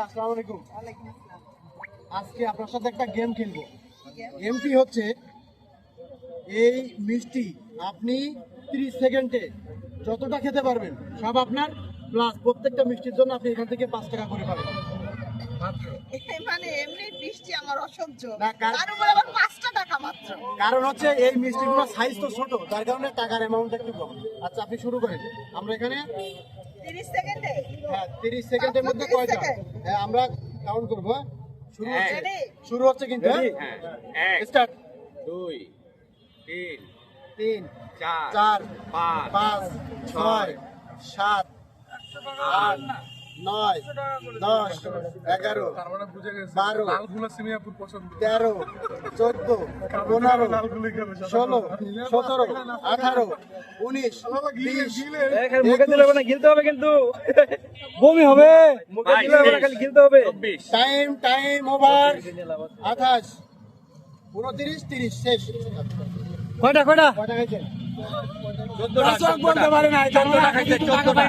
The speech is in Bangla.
আসসালামু আলাইকুম। আজকে আপনার সাথে একটা গেম খেলবো। গেমটি হচ্ছে এই মিষ্টি আপনি 30 সেকেন্ডে যতটা খেতে পারবেন সব আপনার, প্লাস প্রত্যেকটা মিষ্টির জন্য আপনি এখান থেকে 5 টাকা করে পাবেন। মানে এমনি বৃষ্টি আমার অসহ্য, না, তার উপর আবার 5 টাকা মাত্র। কারণ হচ্ছে এই মিষ্টিগুলোর সাইজ তো ছোট, যার কারণে টাকার অ্যামাউন্ট একটু কম। আচ্ছা আপনি শুরু করেন। আমরা এখানে 30 সেকেন্ডে, হ্যাঁ 30 সেকেন্ডের মধ্যে মাত্র 30 কয়টা? সেকেন্ড। হ্যাঁ আমরা কাউন্ট করবো। শুরু হচ্ছে, Ready? শুরু হচ্ছে কিন্তু এক, স্টার্ট। 2, 3, 3 4, 4 5, 5 6 7 8 9 10 11 12 13 14 15 16 17 18 19 20 মুখে দিলে হবে না, গিলতে হবে কিন্তু বমি হবে। মুখে দিলে হবে না, খালি গিলতে হবে। 24, টাইম ওভার। 28 29 30 শেষ। কয়টা কয়টা খাইছেন? 14টা, 14টা খাইছে, 14টা।